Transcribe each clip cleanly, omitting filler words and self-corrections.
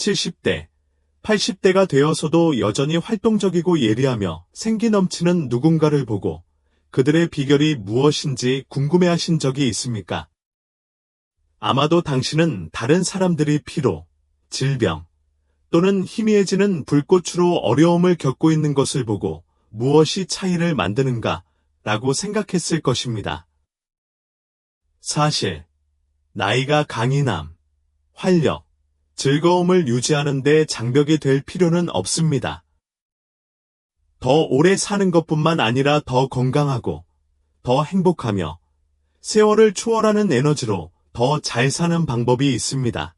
70대, 80대가 되어서도 여전히 활동적이고 예리하며 생기 넘치는 누군가를 보고 그들의 비결이 무엇인지 궁금해하신 적이 있습니까? 아마도 당신은 다른 사람들이 피로, 질병, 또는 희미해지는 불꽃으로 어려움을 겪고 있는 것을 보고 무엇이 차이를 만드는가 라고 생각했을 것입니다. 사실, 나이가 강인함, 활력, 즐거움을 유지하는 데 장벽이 될 필요는 없습니다. 더 오래 사는 것뿐만 아니라 더 건강하고, 더 행복하며, 세월을 초월하는 에너지로 더 잘 사는 방법이 있습니다.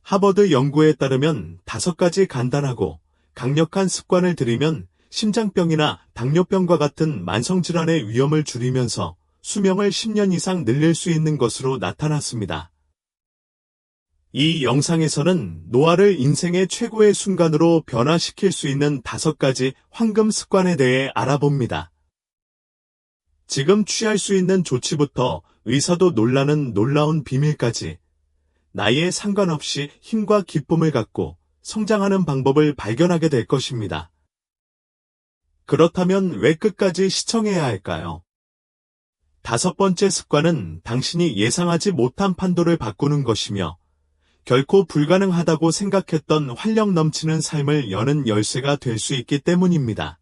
하버드 연구에 따르면 5가지 간단하고 강력한 습관을 들이면 심장병이나 당뇨병과 같은 만성질환의 위험을 줄이면서 수명을 10년 이상 늘릴 수 있는 것으로 나타났습니다. 이 영상에서는 노화를 인생의 최고의 순간으로 변화시킬 수 있는 5가지 황금 습관에 대해 알아봅니다. 지금 취할 수 있는 조치부터 의사도 놀라는 놀라운 비밀까지 나이에 상관없이 힘과 기쁨을 갖고 성장하는 방법을 발견하게 될 것입니다. 그렇다면 왜 끝까지 시청해야 할까요? 5번째 습관은 당신이 예상하지 못한 판도를 바꾸는 것이며 결코 불가능하다고 생각했던 활력 넘치는 삶을 여는 열쇠가 될 수 있기 때문입니다.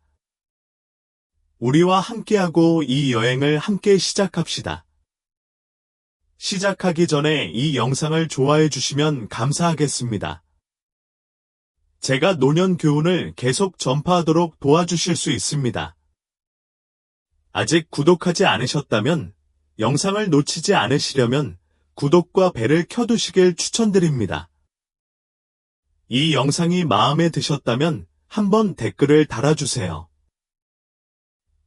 우리와 함께하고 이 여행을 함께 시작합시다. 시작하기 전에 이 영상을 좋아해 주시면 감사하겠습니다. 제가 노년 교훈을 계속 전파하도록 도와주실 수 있습니다. 아직 구독하지 않으셨다면 영상을 놓치지 않으시려면 구독과 벨을 켜두시길 추천드립니다. 이 영상이 마음에 드셨다면 한번 댓글을 달아주세요.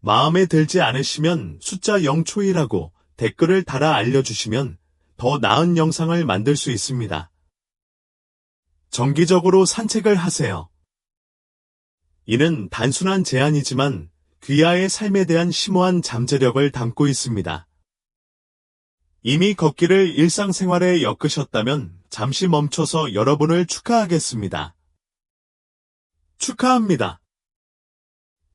마음에 들지 않으시면 숫자 0초이라고 댓글을 달아 알려주시면 더 나은 영상을 만들 수 있습니다. 정기적으로 산책을 하세요. 이는 단순한 제안이지만 귀하의 삶에 대한 심오한 잠재력을 담고 있습니다. 이미 걷기를 일상생활에 엮으셨다면 잠시 멈춰서 여러분을 축하하겠습니다. 축하합니다.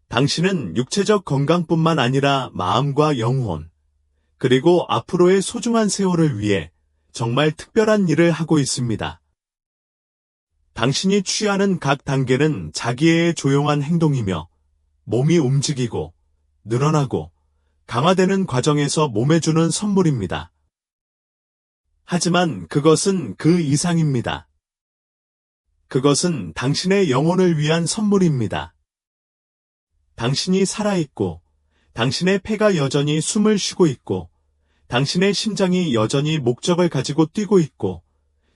당신은 육체적 건강뿐만 아니라 마음과 영혼, 그리고 앞으로의 소중한 세월을 위해 정말 특별한 일을 하고 있습니다. 당신이 취하는 각 단계는 자기의 조용한 행동이며 몸이 움직이고 늘어나고 강화되는 과정에서 몸에 주는 선물입니다. 하지만 그것은 그 이상입니다. 그것은 당신의 영혼을 위한 선물입니다. 당신이 살아있고, 당신의 폐가 여전히 숨을 쉬고 있고, 당신의 심장이 여전히 목적을 가지고 뛰고 있고,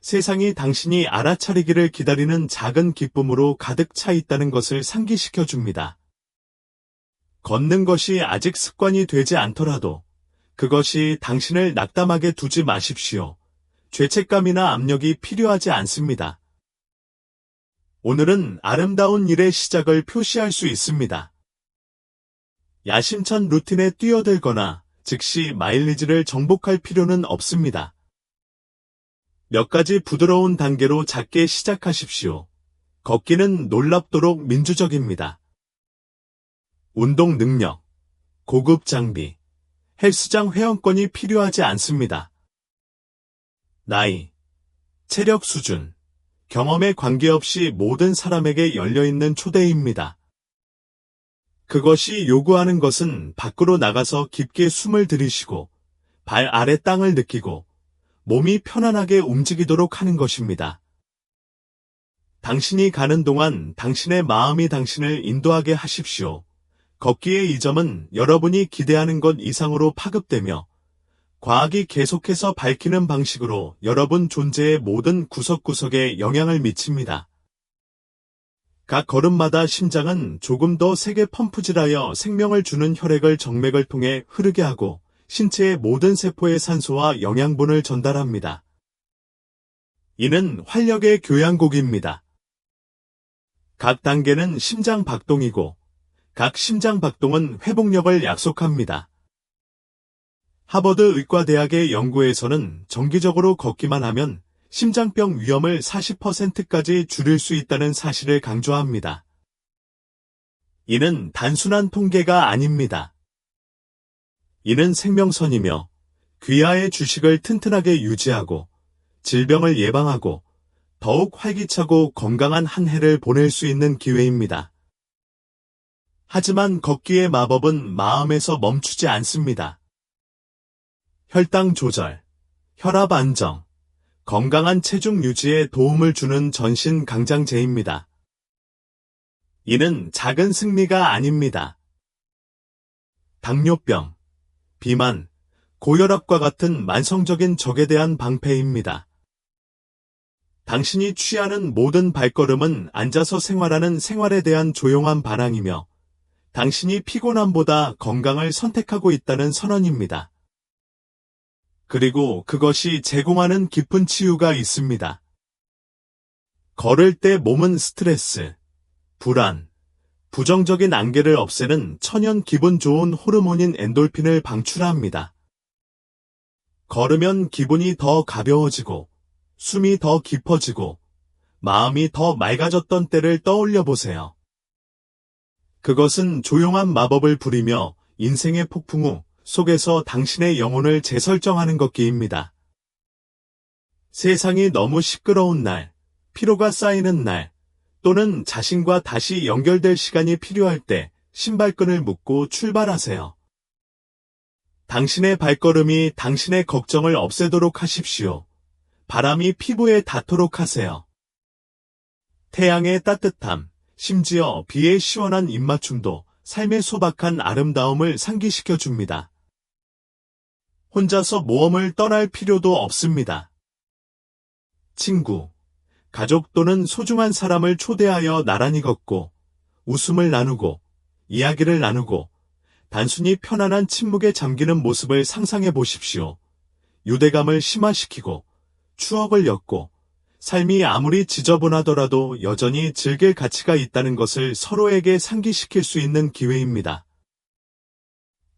세상이 당신이 알아차리기를 기다리는 작은 기쁨으로 가득 차 있다는 것을 상기시켜 줍니다. 걷는 것이 아직 습관이 되지 않더라도 그것이 당신을 낙담하게 두지 마십시오. 죄책감이나 압력이 필요하지 않습니다. 오늘은 아름다운 일의 시작을 표시할 수 있습니다. 야심찬 루틴에 뛰어들거나 즉시 마일리지를 정복할 필요는 없습니다. 몇 가지 부드러운 단계로 작게 시작하십시오. 걷기는 놀랍도록 민주적입니다. 운동 능력, 고급 장비, 헬스장 회원권이 필요하지 않습니다. 나이, 체력 수준, 경험에 관계없이 모든 사람에게 열려있는 초대입니다. 그것이 요구하는 것은 밖으로 나가서 깊게 숨을 들이쉬고 발 아래 땅을 느끼고 몸이 편안하게 움직이도록 하는 것입니다. 당신이 가는 동안 당신의 마음이 당신을 인도하게 하십시오. 걷기의 이 점은 여러분이 기대하는 것 이상으로 파급되며 과학이 계속해서 밝히는 방식으로 여러분 존재의 모든 구석구석에 영향을 미칩니다. 각 걸음마다 심장은 조금 더 세게 펌프질하여 생명을 주는 혈액을 정맥을 통해 흐르게 하고 신체의 모든 세포에 산소와 영양분을 전달합니다. 이는 활력의 교향곡입니다. 각 단계는 심장 박동이고 각 심장 박동은 회복력을 약속합니다. 하버드 의과대학의 연구에서는 정기적으로 걷기만 하면 심장병 위험을 40%까지 줄일 수 있다는 사실을 강조합니다. 이는 단순한 통계가 아닙니다. 이는 생명선이며 귀하의 주식을 튼튼하게 유지하고 질병을 예방하고 더욱 활기차고 건강한 한 해를 보낼 수 있는 기회입니다. 하지만 걷기의 마법은 마음에서 멈추지 않습니다. 혈당 조절, 혈압 안정, 건강한 체중 유지에 도움을 주는 전신 강장제입니다. 이는 작은 승리가 아닙니다. 당뇨병, 비만, 고혈압과 같은 만성적인 적에 대한 방패입니다. 당신이 취하는 모든 발걸음은 앉아서 생활하는 생활에 대한 조용한 반항이며 당신이 피곤함보다 건강을 선택하고 있다는 선언입니다. 그리고 그것이 제공하는 깊은 치유가 있습니다. 걸을 때 몸은 스트레스, 불안, 부정적인 안개를 없애는 천연 기분 좋은 호르몬인 엔돌핀을 방출합니다. 걸으면 기분이 더 가벼워지고 숨이 더 깊어지고 마음이 더 맑아졌던 때를 떠올려 보세요. 그것은 조용한 마법을 부리며 인생의 폭풍우 속에서 당신의 영혼을 재설정하는 것기입니다. 세상이 너무 시끄러운 날, 피로가 쌓이는 날, 또는 자신과 다시 연결될 시간이 필요할 때 신발끈을 묶고 출발하세요. 당신의 발걸음이 당신의 걱정을 없애도록 하십시오. 바람이 피부에 닿도록 하세요. 태양의 따뜻함, 심지어 비의 시원한 입맞춤도 삶의 소박한 아름다움을 상기시켜 줍니다. 혼자서 모험을 떠날 필요도 없습니다. 친구, 가족 또는 소중한 사람을 초대하여 나란히 걷고 웃음을 나누고 이야기를 나누고 단순히 편안한 침묵에 잠기는 모습을 상상해 보십시오. 유대감을 심화시키고 추억을 엮고 삶이 아무리 지저분하더라도 여전히 즐길 가치가 있다는 것을 서로에게 상기시킬 수 있는 기회입니다.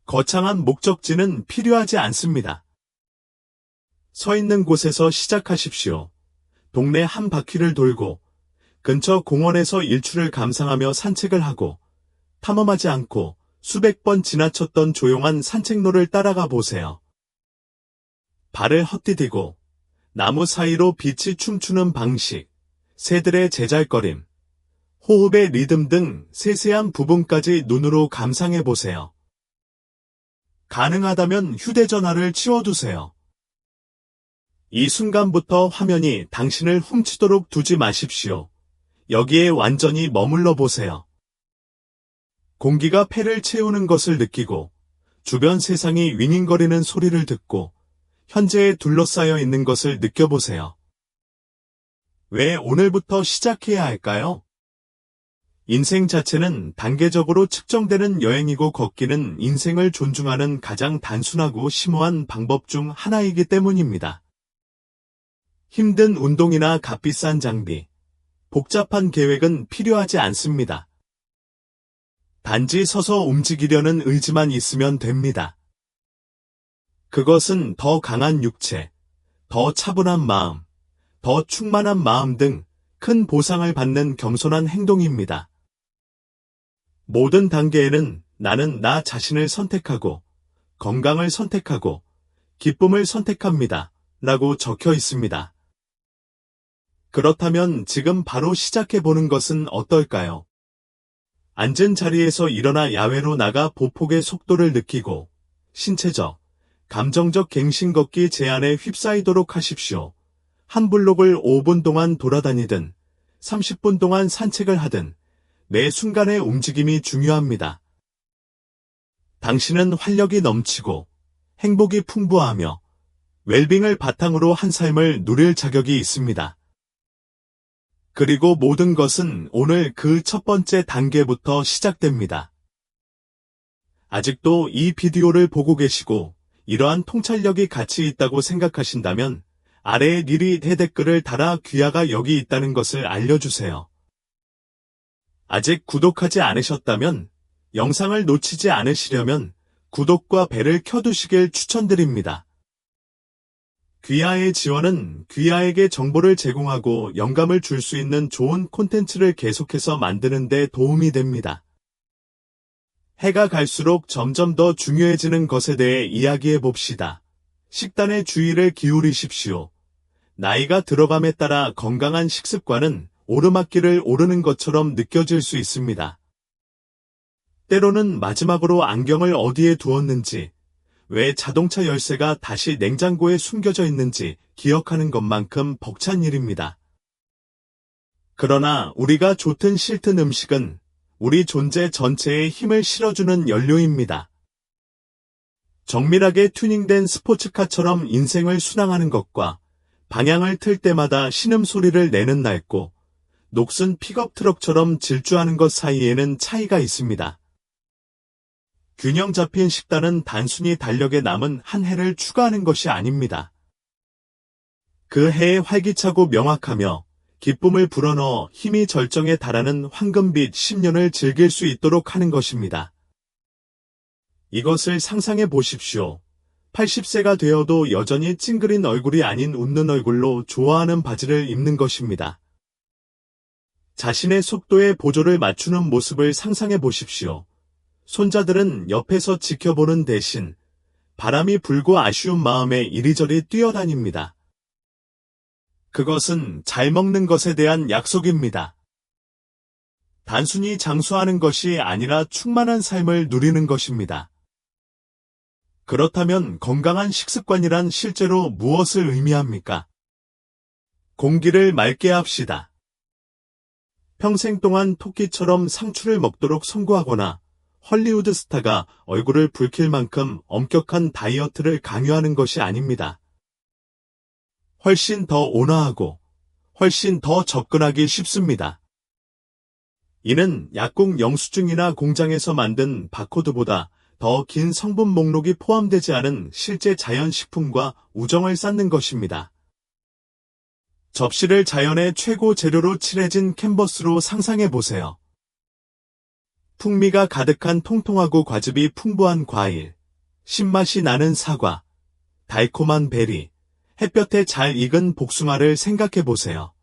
거창한 목적지는 필요하지 않습니다. 서 있는 곳에서 시작하십시오. 동네 한 바퀴를 돌고 근처 공원에서 일출을 감상하며 산책을 하고 탐험하지 않고 수백 번 지나쳤던 조용한 산책로를 따라가 보세요. 발을 헛디디고 나무 사이로 빛이 춤추는 방식, 새들의 제잘거림, 호흡의 리듬 등 세세한 부분까지 눈으로 감상해 보세요. 가능하다면 휴대전화를 치워두세요. 이 순간부터 화면이 당신을 훔치도록 두지 마십시오. 여기에 완전히 머물러 보세요. 공기가 폐를 채우는 것을 느끼고 주변 세상이 윙윙거리는 소리를 듣고 현재에 둘러싸여 있는 것을 느껴보세요. 왜 오늘부터 시작해야 할까요? 인생 자체는 단계적으로 측정되는 여행이고 걷기는 인생을 존중하는 가장 단순하고 심오한 방법 중 하나이기 때문입니다. 힘든 운동이나 값비싼 장비, 복잡한 계획은 필요하지 않습니다. 단지 서서 움직이려는 의지만 있으면 됩니다. 그것은 더 강한 육체, 더 차분한 마음, 더 충만한 마음 등 큰 보상을 받는 겸손한 행동입니다. 모든 단계에는 나는 나 자신을 선택하고 건강을 선택하고 기쁨을 선택합니다. 라고 적혀 있습니다. 그렇다면 지금 바로 시작해보는 것은 어떨까요? 앉은 자리에서 일어나 야외로 나가 보폭의 속도를 느끼고 신체적, 감정적 갱신 걷기 제안에 휩싸이도록 하십시오. 한 블록을 5분 동안 돌아다니든 30분 동안 산책을 하든 매 순간의 움직임이 중요합니다. 당신은 활력이 넘치고 행복이 풍부하며 웰빙을 바탕으로 한 삶을 누릴 자격이 있습니다. 그리고 모든 것은 오늘 그 첫 번째 단계부터 시작됩니다. 아직도 이 비디오를 보고 계시고 이러한 통찰력이 가치 있다고 생각하신다면 아래에 니리 댓글을 달아 귀하가 여기 있다는 것을 알려주세요. 아직 구독하지 않으셨다면 영상을 놓치지 않으시려면 구독과 벨을 켜두시길 추천드립니다. 귀하의 지원은 귀하에게 정보를 제공하고 영감을 줄 수 있는 좋은 콘텐츠를 계속해서 만드는 데 도움이 됩니다. 해가 갈수록 점점 더 중요해지는 것에 대해 이야기해 봅시다. 식단에 주의를 기울이십시오. 나이가 들어감에 따라 건강한 식습관은 오르막길을 오르는 것처럼 느껴질 수 있습니다. 때로는 마지막으로 안경을 어디에 두었는지, 왜 자동차 열쇠가 다시 냉장고에 숨겨져 있는지 기억하는 것만큼 벅찬 일입니다. 그러나 우리가 좋든 싫든 음식은 우리 존재 전체에 힘을 실어주는 연료입니다. 정밀하게 튜닝된 스포츠카처럼 인생을 순항하는 것과 방향을 틀 때마다 신음소리를 내는 낡고 녹슨 픽업 트럭처럼 질주하는 것 사이에는 차이가 있습니다. 균형 잡힌 식단은 단순히 달력에 남은 한 해를 추가하는 것이 아닙니다. 그 해에 활기차고 명확하며 기쁨을 불어넣어 힘이 절정에 달하는 황금빛 10년을 즐길 수 있도록 하는 것입니다. 이것을 상상해 보십시오. 80세가 되어도 여전히 찡그린 얼굴이 아닌 웃는 얼굴로 좋아하는 바지를 입는 것입니다. 자신의 속도에 보조를 맞추는 모습을 상상해 보십시오. 손자들은 옆에서 지켜보는 대신 바람이 불고 아쉬운 마음에 이리저리 뛰어다닙니다. 그것은 잘 먹는 것에 대한 약속입니다. 단순히 장수하는 것이 아니라 충만한 삶을 누리는 것입니다. 그렇다면 건강한 식습관이란 실제로 무엇을 의미합니까? 공기를 맑게 합시다. 평생 동안 토끼처럼 상추를 먹도록 선고하거나 헐리우드 스타가 얼굴을 붉힐 만큼 엄격한 다이어트를 강요하는 것이 아닙니다. 훨씬 더 온화하고 훨씬 더 접근하기 쉽습니다. 이는 약국 영수증이나 공장에서 만든 바코드보다 더 긴 성분 목록이 포함되지 않은 실제 자연식품과 우정을 쌓는 것입니다. 접시를 자연의 최고 재료로 칠해진 캔버스로 상상해 보세요. 풍미가 가득한 통통하고 과즙이 풍부한 과일, 신맛이 나는 사과, 달콤한 베리, 햇볕에 잘 익은 복숭아를 생각해 보세요.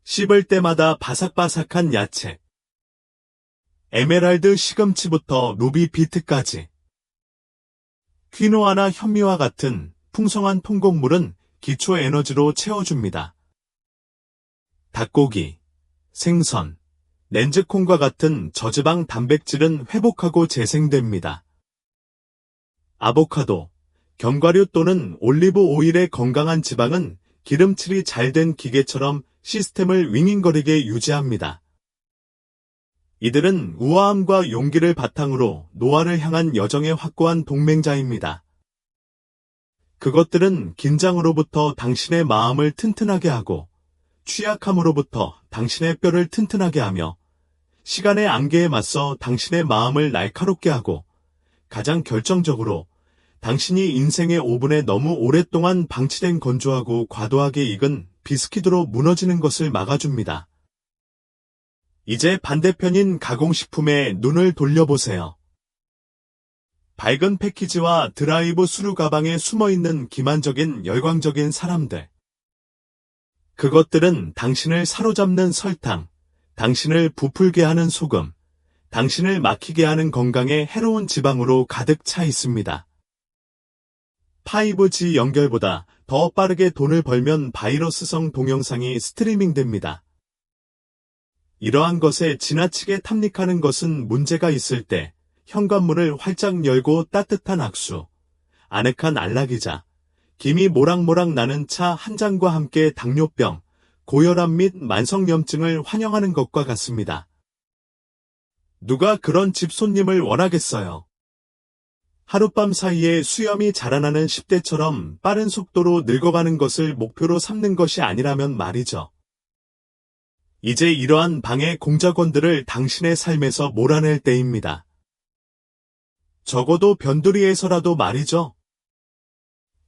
씹을 때마다 바삭바삭한 야채, 에메랄드 시금치부터 루비 비트까지. 퀴노아나 현미와 같은 풍성한 통곡물은 기초 에너지로 채워줍니다. 닭고기, 생선, 렌즈콩과 같은 저지방 단백질은 회복하고 재생됩니다. 아보카도, 견과류 또는 올리브 오일의 건강한 지방은 기름칠이 잘 된 기계처럼 시스템을 윙윙거리게 유지합니다. 이들은 우아함과 용기를 바탕으로 노화를 향한 여정의 확고한 동맹자입니다. 그것들은 긴장으로부터 당신의 마음을 튼튼하게 하고 취약함으로부터 당신의 뼈를 튼튼하게 하며 시간의 안개에 맞서 당신의 마음을 날카롭게 하고 가장 결정적으로 당신이 인생의 오븐에 너무 오랫동안 방치된 건조하고 과도하게 익은 비스키드로 무너지는 것을 막아줍니다. 이제 반대편인 가공식품에 눈을 돌려보세요. 밝은 패키지와 드라이브 스루 가방에 숨어있는 기만적인 열광적인 사람들. 그것들은 당신을 사로잡는 설탕, 당신을 부풀게 하는 소금, 당신을 막히게 하는 건강에 해로운 지방으로 가득 차 있습니다. 5G 연결보다 더 빠르게 돈을 벌면 바이러스성 동영상이 스트리밍됩니다. 이러한 것에 지나치게 탐닉하는 것은 문제가 있을 때 현관문을 활짝 열고 따뜻한 악수, 아늑한 안락의자, 김이 모락모락 나는 차 한 잔과 함께 당뇨병, 고혈압 및 만성염증을 환영하는 것과 같습니다. 누가 그런 집 손님을 원하겠어요? 하룻밤 사이에 수염이 자라나는 10대처럼 빠른 속도로 늙어가는 것을 목표로 삼는 것이 아니라면 말이죠. 이제 이러한 방해 공작원들을 당신의 삶에서 몰아낼 때입니다. 적어도 변두리에서라도 말이죠.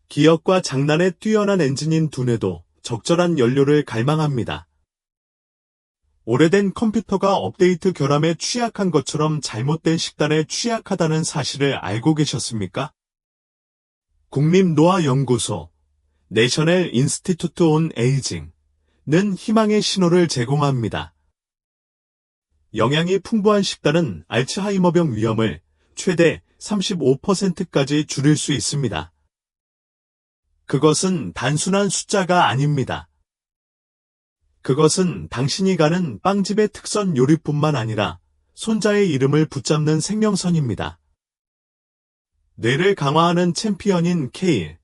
기억과 장난에 뛰어난 엔진인 두뇌도 적절한 연료를 갈망합니다. 오래된 컴퓨터가 업데이트 결함에 취약한 것처럼 잘못된 식단에 취약하다는 사실을 알고 계셨습니까? 국립노화연구소, 내셔널 인스티튜트 온 에이징는 희망의 신호를 제공합니다. 영양이 풍부한 식단은 알츠하이머병 위험을 최대 35%까지 줄일 수 있습니다. 그것은 단순한 숫자가 아닙니다. 그것은 당신이 가는 빵집의 특선 요리뿐만 아니라 손자의 이름을 붙잡는 생명선입니다. 뇌를 강화하는 챔피언인 케일,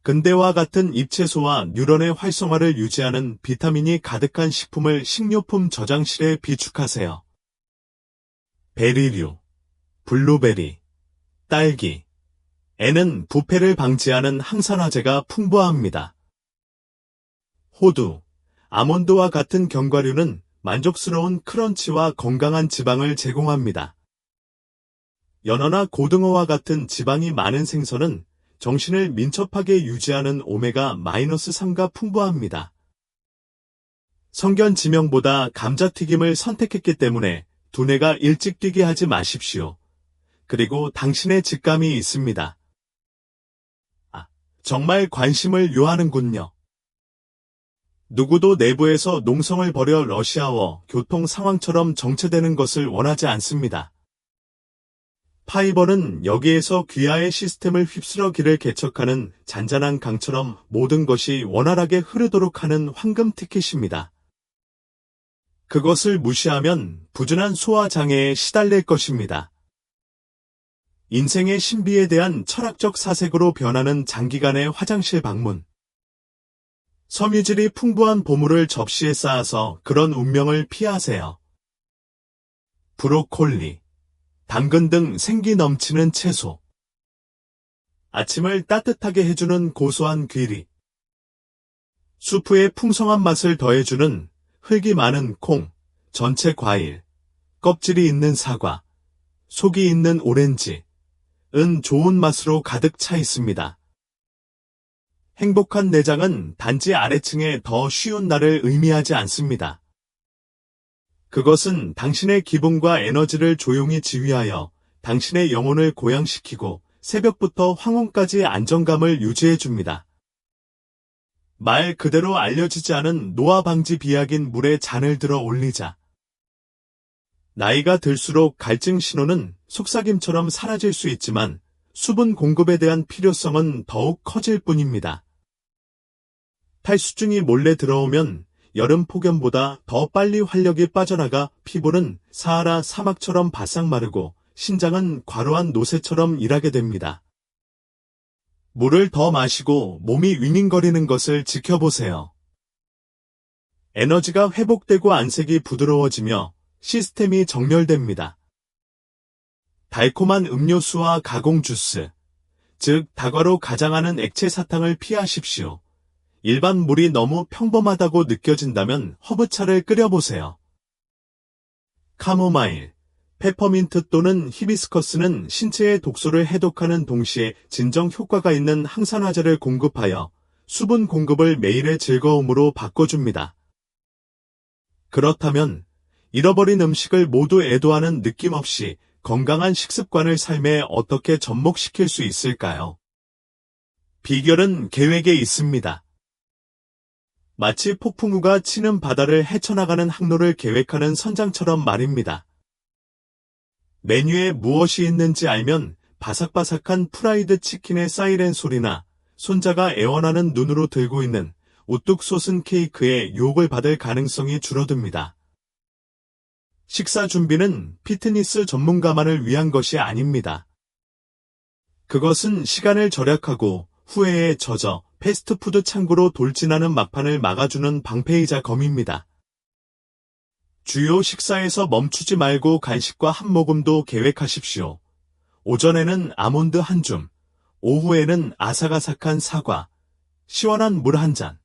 근대와 같은 잎채소와 뉴런의 활성화를 유지하는 비타민이 가득한 식품을 식료품 저장실에 비축하세요. 베리류, 블루베리, 딸기, 애는 부패를 방지하는 항산화제가 풍부합니다. 호두, 아몬드와 같은 견과류는 만족스러운 크런치와 건강한 지방을 제공합니다. 연어나 고등어와 같은 지방이 많은 생선은 정신을 민첩하게 유지하는 오메가-3가 풍부합니다. 성견 지명보다 감자튀김을 선택했기 때문에 두뇌가 일찍 뛰게 하지 마십시오. 그리고 당신의 직감이 있습니다. 정말 관심을 요하는군요. 누구도 내부에서 농성을 벌여 러시아어 교통 상황처럼 정체되는 것을 원하지 않습니다. 파이버는 여기에서 귀하의 시스템을 휩쓸어 길을 개척하는 잔잔한 강처럼 모든 것이 원활하게 흐르도록 하는 황금 티켓입니다. 그것을 무시하면 부준한 소화 장애에 시달릴 것입니다. 인생의 신비에 대한 철학적 사색으로 변하는 장기간의 화장실 방문. 섬유질이 풍부한 보물을 접시에 쌓아서 그런 운명을 피하세요. 브로콜리, 당근 등 생기 넘치는 채소. 아침을 따뜻하게 해주는 고소한 귀리. 수프의 풍성한 맛을 더해주는 흙이 많은 콩, 전체 과일, 껍질이 있는 사과, 속이 있는 오렌지, 은 좋은 맛으로 가득 차 있습니다. 행복한 내장은 단지 아래층에 더 쉬운 날을 의미하지 않습니다. 그것은 당신의 기분과 에너지를 조용히 지휘하여 당신의 영혼을 고양시키고 새벽부터 황혼까지 안정감을 유지해줍니다. 말 그대로 알려지지 않은 노화 방지 비약인 물에 잔을 들어 올리자. 나이가 들수록 갈증 신호는 속삭임처럼 사라질 수 있지만 수분 공급에 대한 필요성은 더욱 커질 뿐입니다. 탈수증이 몰래 들어오면 여름 폭염보다 더 빨리 활력이 빠져나가 피부는 사하라 사막처럼 바싹 마르고 신장은 과로한 노새처럼 일하게 됩니다. 물을 더 마시고 몸이 윙윙거리는 것을 지켜보세요. 에너지가 회복되고 안색이 부드러워지며 시스템이 정렬됩니다. 달콤한 음료수와 가공 주스, 즉 다과로 가장하는 액체 사탕을 피하십시오. 일반 물이 너무 평범하다고 느껴진다면 허브차를 끓여보세요. 카모마일, 페퍼민트 또는 히비스커스는 신체의 독소를 해독하는 동시에 진정 효과가 있는 항산화제를 공급하여 수분 공급을 매일의 즐거움으로 바꿔줍니다. 그렇다면 잃어버린 음식을 모두 애도하는 느낌 없이 건강한 식습관을 삶에 어떻게 접목시킬 수 있을까요? 비결은 계획에 있습니다. 마치 폭풍우가 치는 바다를 헤쳐나가는 항로를 계획하는 선장처럼 말입니다. 메뉴에 무엇이 있는지 알면 바삭바삭한 프라이드 치킨의 사이렌 소리나 손자가 애원하는 눈으로 들고 있는 우뚝 솟은 케이크에 유혹을 받을 가능성이 줄어듭니다. 식사 준비는 피트니스 전문가만을 위한 것이 아닙니다. 그것은 시간을 절약하고 후회에 젖어 패스트푸드 창고로 돌진하는 막판을 막아주는 방패이자 검입니다. 주요 식사에서 멈추지 말고 간식과 한 모금도 계획하십시오. 오전에는 아몬드 한 줌, 오후에는 아삭아삭한 사과, 시원한 물 한 잔.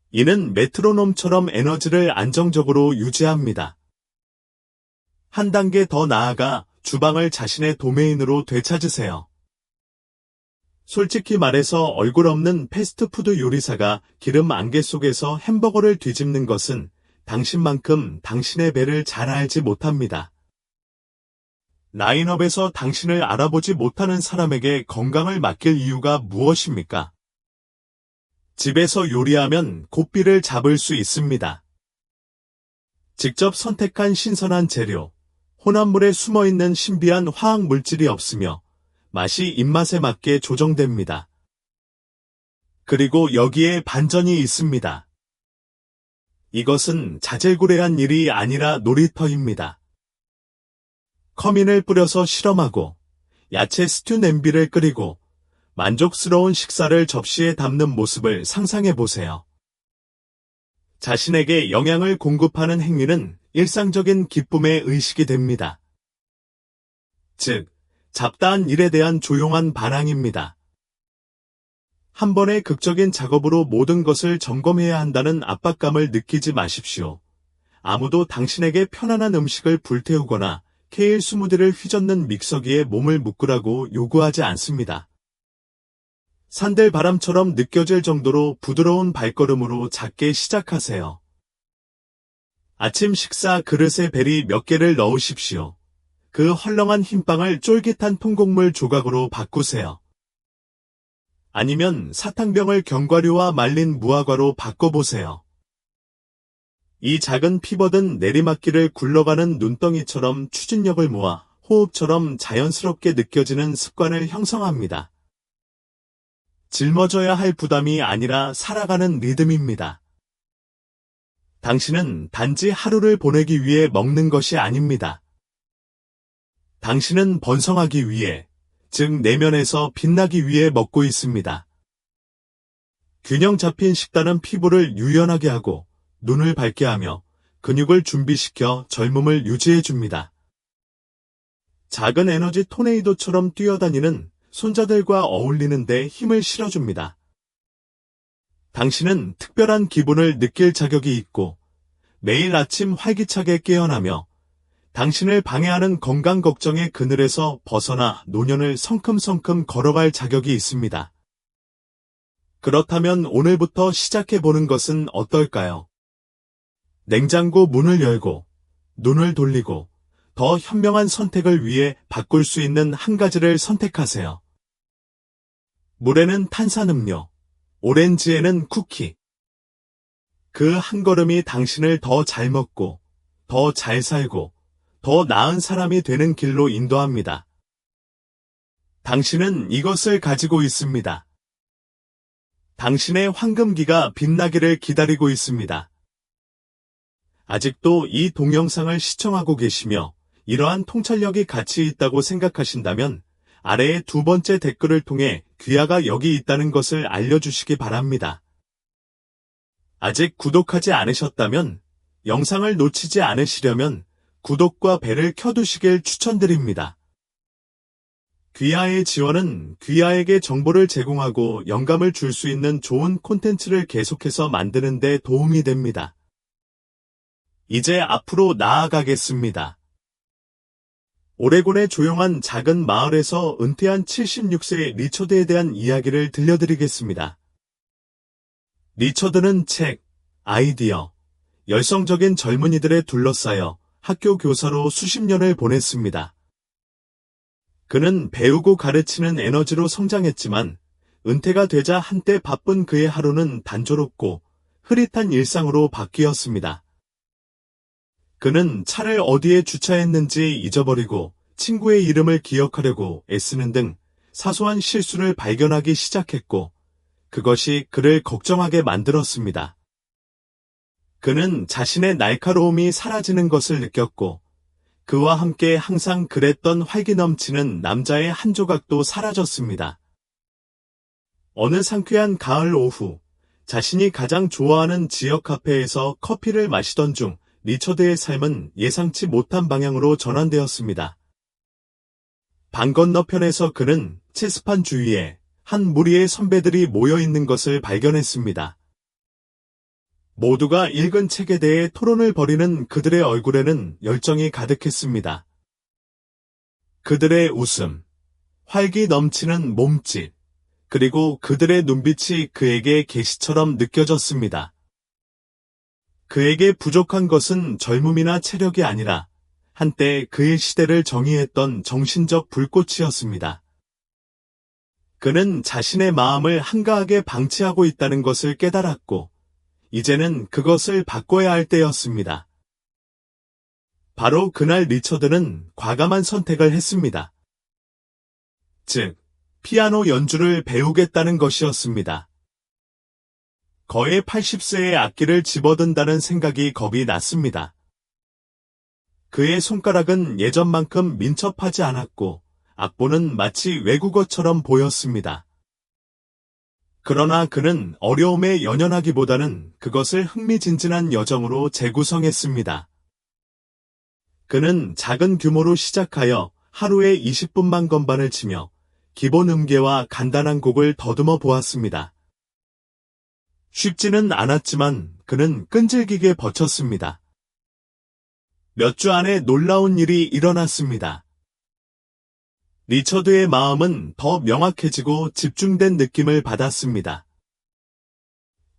이는 메트로놈처럼 에너지를 안정적으로 유지합니다. 한 단계 더 나아가 주방을 자신의 도메인으로 되찾으세요. 솔직히 말해서 얼굴 없는 패스트푸드 요리사가 기름 안개 속에서 햄버거를 뒤집는 것은 당신만큼 당신의 배를 잘 알지 못합니다. 라인업에서 당신을 알아보지 못하는 사람에게 건강을 맡길 이유가 무엇입니까? 집에서 요리하면 고삐를 잡을 수 있습니다. 직접 선택한 신선한 재료, 혼합물에 숨어있는 신비한 화학 물질이 없으며 맛이 입맛에 맞게 조정됩니다. 그리고 여기에 반전이 있습니다. 이것은 자질구레한 일이 아니라 놀이터입니다. 커민을 뿌려서 실험하고 야채 스튜 냄비를 끓이고 만족스러운 식사를 접시에 담는 모습을 상상해 보세요. 자신에게 영양을 공급하는 행위는 일상적인 기쁨의 의식이 됩니다. 즉, 잡다한 일에 대한 조용한 반항입니다. 한 번의 극적인 작업으로 모든 것을 점검해야 한다는 압박감을 느끼지 마십시오. 아무도 당신에게 편안한 음식을 불태우거나 케일 스무디를 휘젓는 믹서기에 몸을 묶으라고 요구하지 않습니다. 산들바람처럼 느껴질 정도로 부드러운 발걸음으로 작게 시작하세요. 아침 식사 그릇에 베리 몇 개를 넣으십시오. 그 헐렁한 흰빵을 쫄깃한 통곡물 조각으로 바꾸세요. 아니면 사탕병을 견과류와 말린 무화과로 바꿔보세요. 이 작은 피벗은 내리막길을 굴러가는 눈덩이처럼 추진력을 모아 호흡처럼 자연스럽게 느껴지는 습관을 형성합니다. 짊어져야 할 부담이 아니라 살아가는 리듬입니다. 당신은 단지 하루를 보내기 위해 먹는 것이 아닙니다. 당신은 번성하기 위해, 즉 내면에서 빛나기 위해 먹고 있습니다. 균형 잡힌 식단은 피부를 유연하게 하고 눈을 밝게 하며 근육을 준비시켜 젊음을 유지해줍니다. 작은 에너지 토네이도처럼 뛰어다니는 손자들과 어울리는 데 힘을 실어줍니다. 당신은 특별한 기분을 느낄 자격이 있고 매일 아침 활기차게 깨어나며 당신을 방해하는 건강 걱정의 그늘에서 벗어나 노년을 성큼성큼 걸어갈 자격이 있습니다. 그렇다면 오늘부터 시작해보는 것은 어떨까요? 냉장고 문을 열고 눈을 돌리고 더 현명한 선택을 위해 바꿀 수 있는 한 가지를 선택하세요. 물에는 탄산음료, 오렌지에는 쿠키. 그 한 걸음이 당신을 더 잘 먹고, 더 잘 살고, 더 나은 사람이 되는 길로 인도합니다. 당신은 이것을 가지고 있습니다. 당신의 황금기가 빛나기를 기다리고 있습니다. 아직도 이 동영상을 시청하고 계시며 이러한 통찰력이 가치 있다고 생각하신다면 아래의 두 번째 댓글을 통해 귀하가 여기 있다는 것을 알려주시기 바랍니다. 아직 구독하지 않으셨다면 영상을 놓치지 않으시려면 구독과 벨을 켜두시길 추천드립니다. 귀하의 지원은 귀하에게 정보를 제공하고 영감을 줄 수 있는 좋은 콘텐츠를 계속해서 만드는 데 도움이 됩니다. 이제 앞으로 나아가겠습니다. 오레곤의 조용한 작은 마을에서 은퇴한 76세의 리처드에 대한 이야기를 들려드리겠습니다. 리처드는 책, 아이디어, 열성적인 젊은이들에 둘러싸여 학교 교사로 수십 년을 보냈습니다. 그는 배우고 가르치는 에너지로 성장했지만 은퇴가 되자 한때 바쁜 그의 하루는 단조롭고 흐릿한 일상으로 바뀌었습니다. 그는 차를 어디에 주차했는지 잊어버리고 친구의 이름을 기억하려고 애쓰는 등 사소한 실수를 발견하기 시작했고 그것이 그를 걱정하게 만들었습니다. 그는 자신의 날카로움이 사라지는 것을 느꼈고 그와 함께 항상 그랬던 활기 넘치는 남자의 한 조각도 사라졌습니다. 어느 상쾌한 가을 오후, 자신이 가장 좋아하는 지역 카페에서 커피를 마시던 중 리처드의 삶은 예상치 못한 방향으로 전환되었습니다. 방 건너편에서 그는 체스판 주위에 한 무리의 선배들이 모여 있는 것을 발견했습니다. 모두가 읽은 책에 대해 토론을 벌이는 그들의 얼굴에는 열정이 가득했습니다. 그들의 웃음, 활기 넘치는 몸짓, 그리고 그들의 눈빛이 그에게 계시처럼 느껴졌습니다. 그에게 부족한 것은 젊음이나 체력이 아니라 한때 그의 시대를 정의했던 정신적 불꽃이었습니다. 그는 자신의 마음을 한가하게 방치하고 있다는 것을 깨달았고, 이제는 그것을 바꿔야 할 때였습니다. 바로 그날 리처드는 과감한 선택을 했습니다. 즉, 피아노 연주를 배우겠다는 것이었습니다. 거의 80세의 악기를 집어든다는 생각이 겁이 났습니다. 그의 손가락은 예전만큼 민첩하지 않았고, 악보는 마치 외국어처럼 보였습니다. 그러나 그는 어려움에 연연하기보다는 그것을 흥미진진한 여정으로 재구성했습니다. 그는 작은 규모로 시작하여 하루에 20분만 건반을 치며 기본 음계와 간단한 곡을 더듬어 보았습니다. 쉽지는 않았지만 그는 끈질기게 버텼습니다. 몇 주 안에 놀라운 일이 일어났습니다. 리처드의 마음은 더 명확해지고 집중된 느낌을 받았습니다.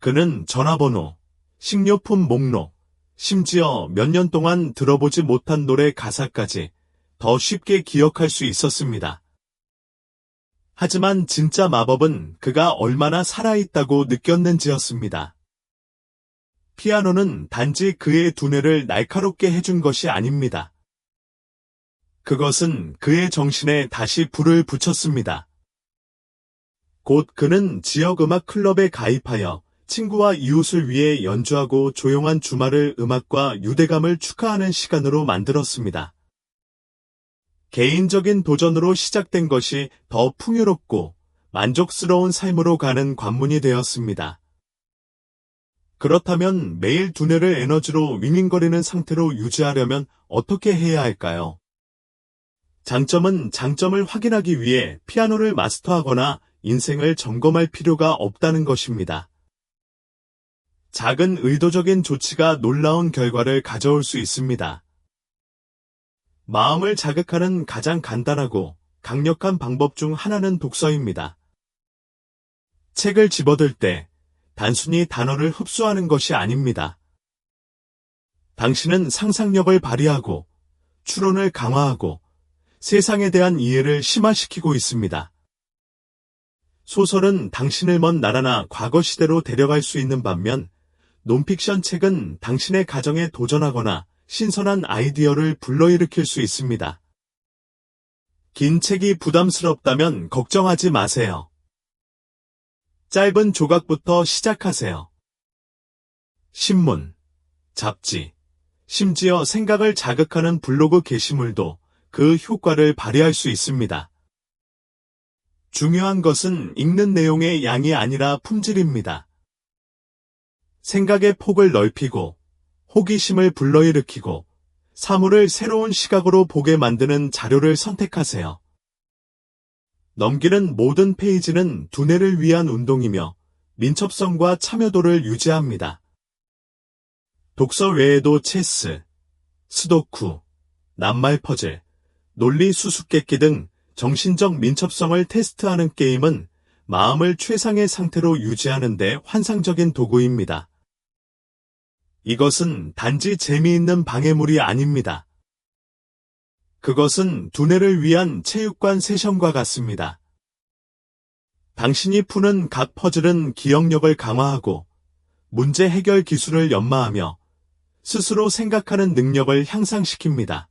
그는 전화번호, 식료품 목록, 심지어 몇 년 동안 들어보지 못한 노래 가사까지 더 쉽게 기억할 수 있었습니다. 하지만 진짜 마법은 그가 얼마나 살아있다고 느꼈는지였습니다. 피아노는 단지 그의 두뇌를 날카롭게 해준 것이 아닙니다. 그것은 그의 정신에 다시 불을 붙였습니다. 곧 그는 지역음악 클럽에 가입하여 친구와 이웃을 위해 연주하고 조용한 주말을 음악과 유대감을 축하하는 시간으로 만들었습니다. 개인적인 도전으로 시작된 것이 더 풍요롭고 만족스러운 삶으로 가는 관문이 되었습니다. 그렇다면 매일 두뇌를 에너지로 윙윙거리는 상태로 유지하려면 어떻게 해야 할까요? 장점은 장점을 확인하기 위해 피아노를 마스터하거나 인생을 점검할 필요가 없다는 것입니다. 작은 의도적인 조치가 놀라운 결과를 가져올 수 있습니다. 마음을 자극하는 가장 간단하고 강력한 방법 중 하나는 독서입니다. 책을 집어들 때 단순히 단어를 흡수하는 것이 아닙니다. 당신은 상상력을 발휘하고 추론을 강화하고 세상에 대한 이해를 심화시키고 있습니다. 소설은 당신을 먼 나라나 과거 시대로 데려갈 수 있는 반면 논픽션 책은 당신의 가정에 도전하거나 신선한 아이디어를 불러일으킬 수 있습니다. 긴 책이 부담스럽다면 걱정하지 마세요. 짧은 조각부터 시작하세요. 신문, 잡지, 심지어 생각을 자극하는 블로그 게시물도 그 효과를 발휘할 수 있습니다. 중요한 것은 읽는 내용의 양이 아니라 품질입니다. 생각의 폭을 넓히고 호기심을 불러일으키고 사물을 새로운 시각으로 보게 만드는 자료를 선택하세요. 넘기는 모든 페이지는 두뇌를 위한 운동이며 민첩성과 참여도를 유지합니다. 독서 외에도 체스, 스도쿠, 낱말 퍼즐, 논리 수수께끼 등 정신적 민첩성을 테스트하는 게임은 마음을 최상의 상태로 유지하는 데 환상적인 도구입니다. 이것은 단지 재미있는 방해물이 아닙니다. 그것은 두뇌를 위한 체육관 세션과 같습니다. 당신이 푸는 각 퍼즐은 기억력을 강화하고 문제 해결 기술을 연마하며 스스로 생각하는 능력을 향상시킵니다.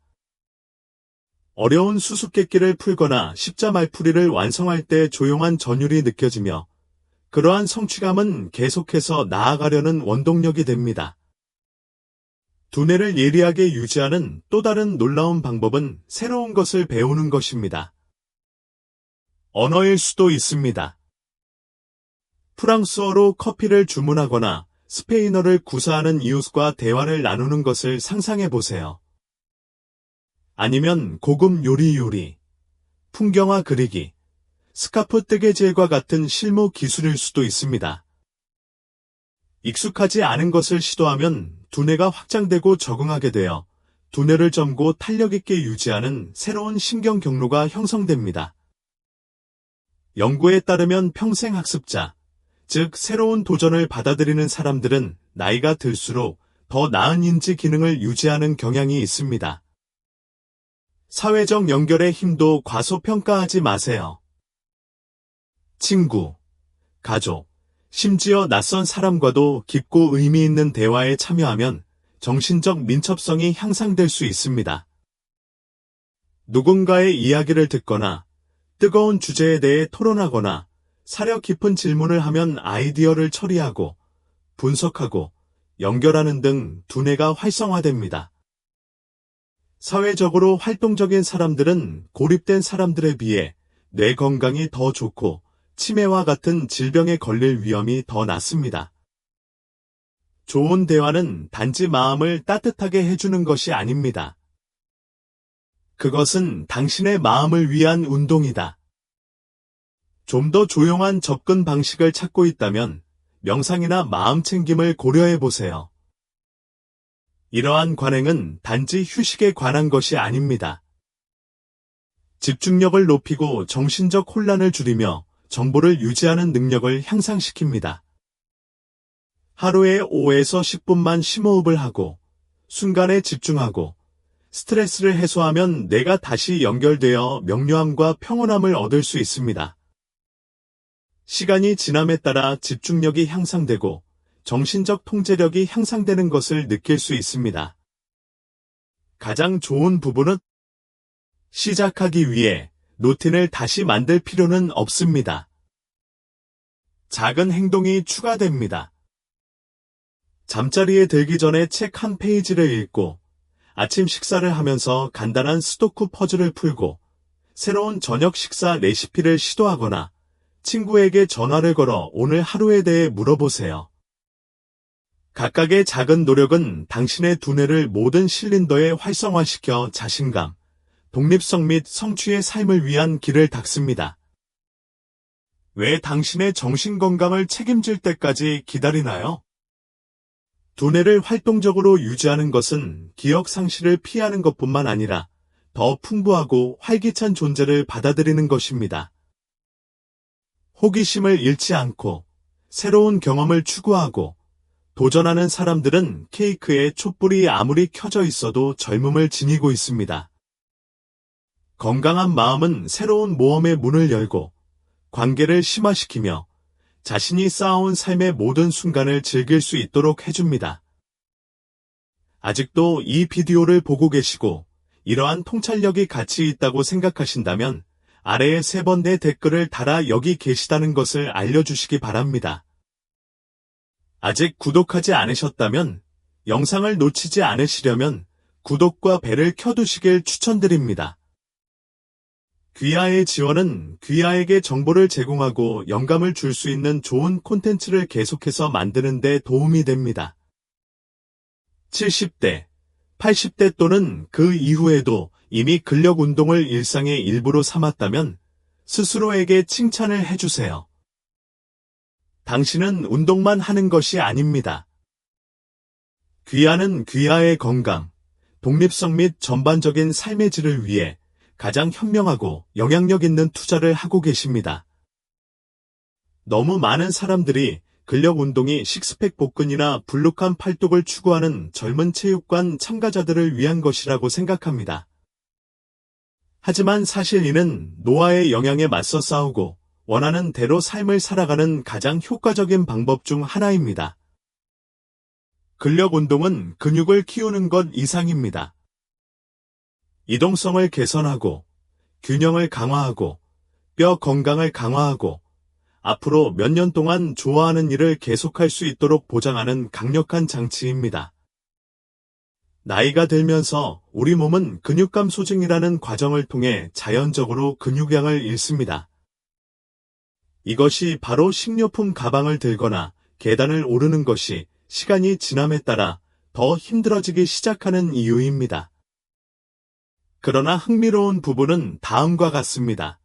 어려운 수수께끼를 풀거나 십자말풀이를 완성할 때 조용한 전율이 느껴지며 그러한 성취감은 계속해서 나아가려는 원동력이 됩니다. 두뇌를 예리하게 유지하는 또 다른 놀라운 방법은 새로운 것을 배우는 것입니다. 언어일 수도 있습니다. 프랑스어로 커피를 주문하거나 스페인어를 구사하는 이웃과 대화를 나누는 것을 상상해 보세요. 아니면 고급 요리, 풍경화 그리기, 스카프 뜨개질과 같은 실무 기술일 수도 있습니다. 익숙하지 않은 것을 시도하면 두뇌가 확장되고 적응하게 되어 두뇌를 젊고 탄력 있게 유지하는 새로운 신경 경로가 형성됩니다. 연구에 따르면 평생 학습자, 즉 새로운 도전을 받아들이는 사람들은 나이가 들수록 더 나은 인지 기능을 유지하는 경향이 있습니다. 사회적 연결의 힘도 과소평가하지 마세요. 친구, 가족, 심지어 낯선 사람과도 깊고 의미 있는 대화에 참여하면 정신적 민첩성이 향상될 수 있습니다. 누군가의 이야기를 듣거나 뜨거운 주제에 대해 토론하거나 사려 깊은 질문을 하면 아이디어를 처리하고 분석하고 연결하는 등 두뇌가 활성화됩니다. 사회적으로 활동적인 사람들은 고립된 사람들에 비해 뇌 건강이 더 좋고 치매와 같은 질병에 걸릴 위험이 더 낮습니다. 좋은 대화는 단지 마음을 따뜻하게 해주는 것이 아닙니다. 그것은 당신의 마음을 위한 운동이다. 좀 더 조용한 접근 방식을 찾고 있다면 명상이나 마음 챙김을 고려해 보세요. 이러한 관행은 단지 휴식에 관한 것이 아닙니다. 집중력을 높이고 정신적 혼란을 줄이며 정보를 유지하는 능력을 향상시킵니다. 하루에 5에서 10분만 심호흡을 하고 순간에 집중하고 스트레스를 해소하면 뇌가 다시 연결되어 명료함과 평온함을 얻을 수 있습니다. 시간이 지남에 따라 집중력이 향상되고 정신적 통제력이 향상되는 것을 느낄 수 있습니다. 가장 좋은 부분은 시작하기 위해 루틴을 다시 만들 필요는 없습니다. 작은 행동이 추가됩니다. 잠자리에 들기 전에 책 한 페이지를 읽고 아침 식사를 하면서 간단한 스도쿠 퍼즐을 풀고 새로운 저녁 식사 레시피를 시도하거나 친구에게 전화를 걸어 오늘 하루에 대해 물어보세요. 각각의 작은 노력은 당신의 두뇌를 모든 실린더에 활성화시켜 자신감, 독립성 및 성취의 삶을 위한 길을 닦습니다. 왜 당신의 정신 건강을 책임질 때까지 기다리나요? 두뇌를 활동적으로 유지하는 것은 기억 상실을 피하는 것뿐만 아니라 더 풍부하고 활기찬 존재를 받아들이는 것입니다. 호기심을 잃지 않고 새로운 경험을 추구하고 도전하는 사람들은 케이크에 촛불이 아무리 켜져 있어도 젊음을 지니고 있습니다. 건강한 마음은 새로운 모험의 문을 열고 관계를 심화시키며 자신이 쌓아온 삶의 모든 순간을 즐길 수 있도록 해줍니다. 아직도 이 비디오를 보고 계시고 이러한 통찰력이 가치 있다고 생각하신다면 아래에 3번의 댓글을 달아 여기 계시다는 것을 알려주시기 바랍니다. 아직 구독하지 않으셨다면 영상을 놓치지 않으시려면 구독과 벨을 켜두시길 추천드립니다. 귀하의 지원은 귀하에게 정보를 제공하고 영감을 줄 수 있는 좋은 콘텐츠를 계속해서 만드는 데 도움이 됩니다. 70대, 80대 또는 그 이후에도 이미 근력 운동을 일상의 일부로 삼았다면 스스로에게 칭찬을 해주세요. 당신은 운동만 하는 것이 아닙니다. 귀하는 귀하의 건강, 독립성 및 전반적인 삶의 질을 위해 가장 현명하고 영향력 있는 투자를 하고 계십니다. 너무 많은 사람들이 근력 운동이 식스팩 복근이나 불룩한 팔뚝을 추구하는 젊은 체육관 참가자들을 위한 것이라고 생각합니다. 하지만 사실 이는 노화의 영향에 맞서 싸우고 원하는 대로 삶을 살아가는 가장 효과적인 방법 중 하나입니다. 근력 운동은 근육을 키우는 것 이상입니다. 이동성을 개선하고 균형을 강화하고 뼈 건강을 강화하고 앞으로 몇 년 동안 좋아하는 일을 계속할 수 있도록 보장하는 강력한 장치입니다. 나이가 들면서 우리 몸은 근육감 소진이라는 과정을 통해 자연적으로 근육량을 잃습니다. 이것이 바로 식료품 가방을 들거나 계단을 오르는 것이 시간이 지남에 따라 더 힘들어지기 시작하는 이유입니다. 그러나 흥미로운 부분은 다음과 같습니다.